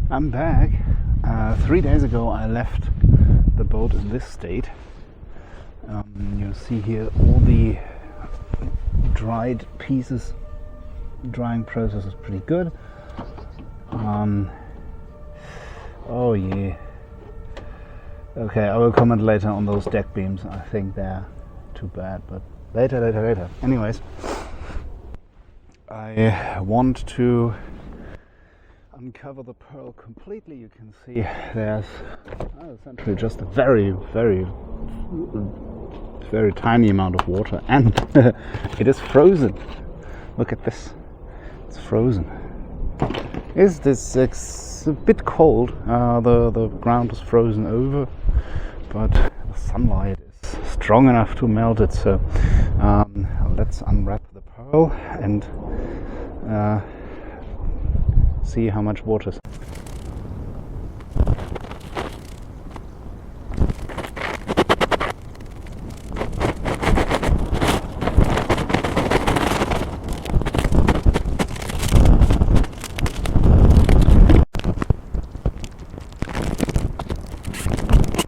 I'm back. 3 days ago I left the boat in this state. You see here all the dried pieces. Drying process is pretty good. Oh yeah. Okay, I will comment later on those deck beams. I think they're too bad, but later. Anyways, I want to uncover the pearl completely. You can see there's essentially just a very tiny amount of water, and it is frozen. Look at this, it's frozen. It's a bit cold. The ground is frozen over, but the sunlight is strong enough to melt it. So let's unwrap the pearl and see how much water is.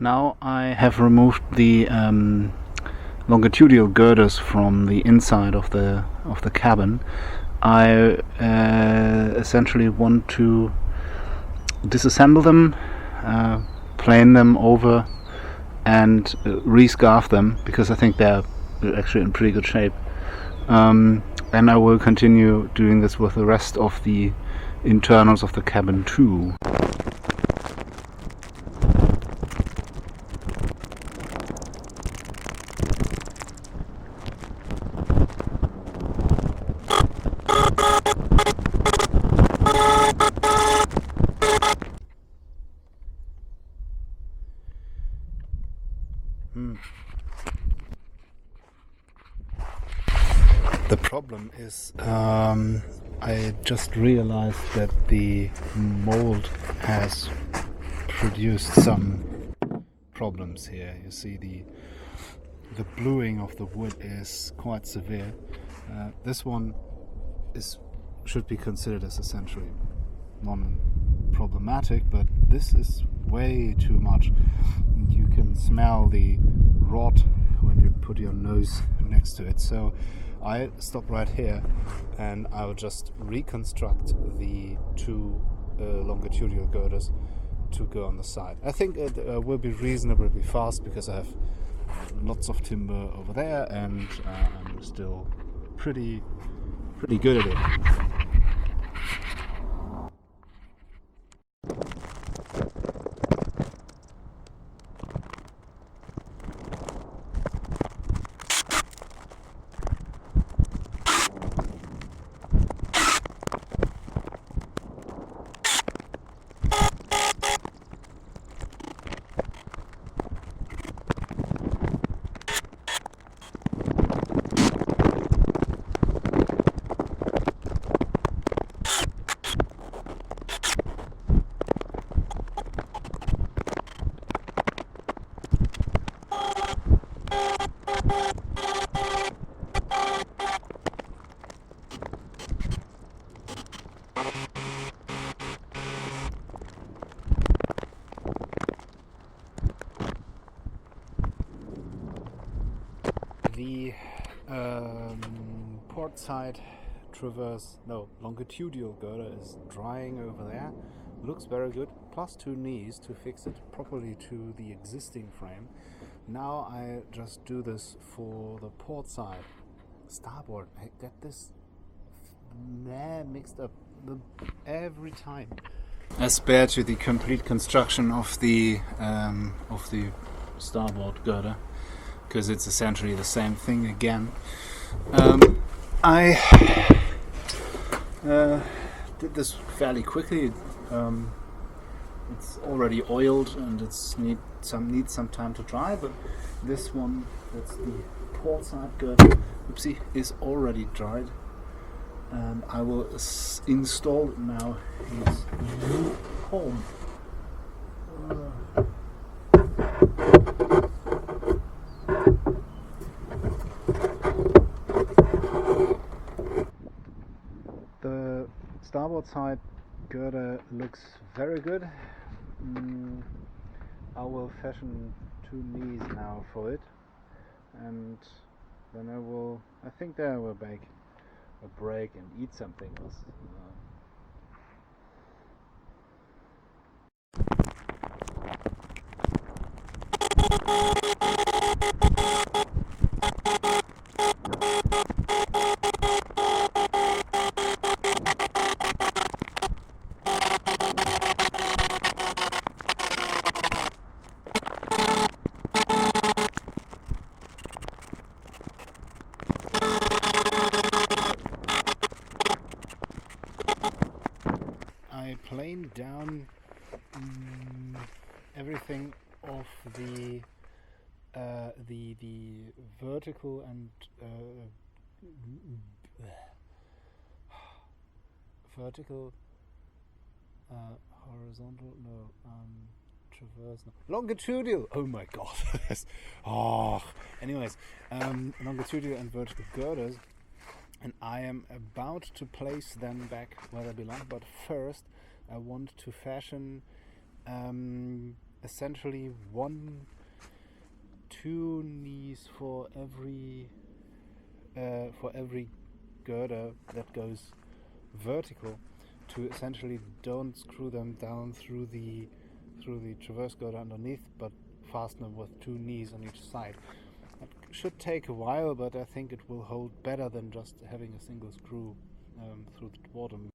Now I have removed the longitudinal girders from the inside of the cabin. I essentially want to disassemble them, plane them over, and re-scarf them, because I think they're actually in pretty good shape. And I will continue doing this with the rest of the internals of the cabin too. The problem is, I just realized that the mold has produced some problems here. You see the bluing of the wood is quite severe. This one should be considered as essentially non-problematic, but this is way too much. And you can smell the rot when you put your nose next to it. So I stop right here and I will just reconstruct the two longitudinal girders to go on the side. I think it will be reasonably fast because I have lots of timber over there, and I'm still pretty good at it. The port side longitudinal girder is drying over there. Looks very good. Plus 2 knees to fix it properly to the existing frame. Now I just do this for the port side. Starboard. I get this mixed up every time. As compared to the complete construction of the starboard girder, because it's essentially the same thing again. I did this fairly quickly. It's already oiled and needs some time to dry, but this one, that's the port side girder, is already dried, and I will install it now in its new home. The starboard side girder looks very good. I will fashion 2 knees now for it, and then I think there I will make a break and eat something else. I planed down everything of the vertical and vertical, horizontal, no, transverse, no, longitudinal. Oh my god! Anyways, longitudinal and vertical girders, and I am about to place them back where they belong. But first, I want to fashion essentially 2 knees for every girder that goes vertical, to essentially don't screw them down through the transverse girder underneath, but fasten them with 2 knees on each side. It should take a while, but I think it will hold better than just having a single screw through the bottom.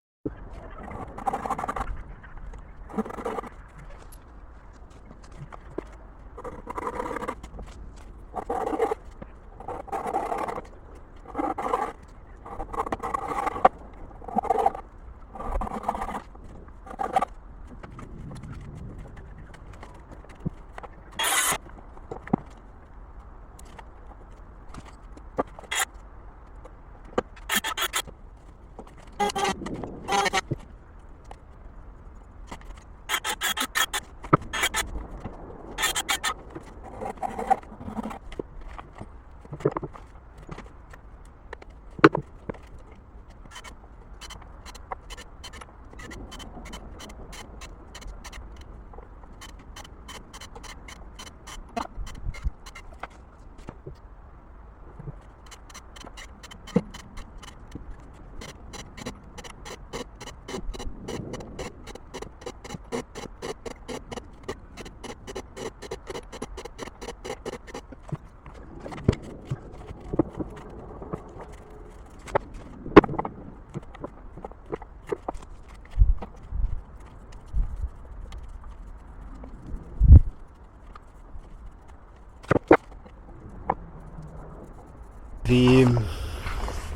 The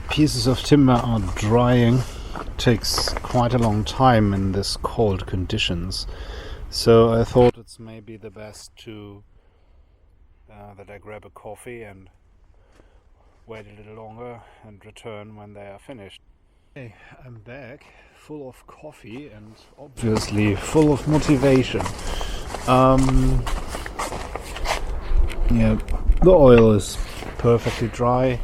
pieces of timber are drying. It takes quite a long time in this cold conditions, so I thought it's maybe the best to that I grab a coffee and wait a little longer and return when they are finished. Okay, I'm back, full of coffee and obviously full of motivation. Yeah, the oil is perfectly dry,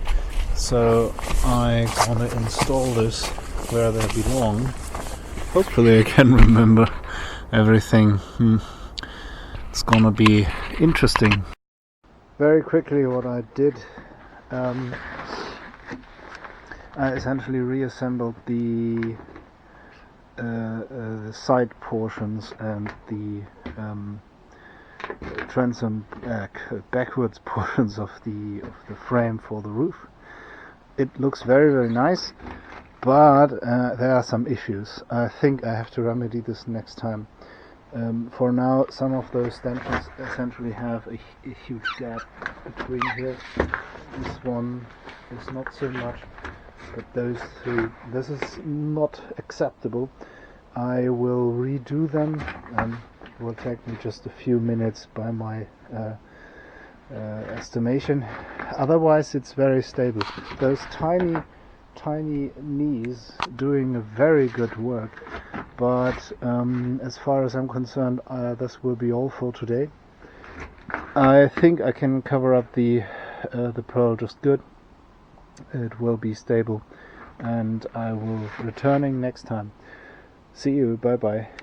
so I'm gonna install this where they belong. Hopefully I can remember everything. It's gonna be interesting. Very quickly, what I did, I essentially reassembled the side portions and the transom backwards portions of the frame for the roof. It looks very nice, but there are some issues. I think I have to remedy this next time. For now, some of those stanchions essentially have a huge gap between here. This one is not so much, but those 3, this is not acceptable. I will redo them. It will take me just a few minutes by my estimation. Otherwise, it's very stable. Those tiny knees doing a very good work, but as far as I'm concerned, this will be all for today. I think I can cover up the pearl just good. It will be stable, and I will returning next time. See you. Bye bye.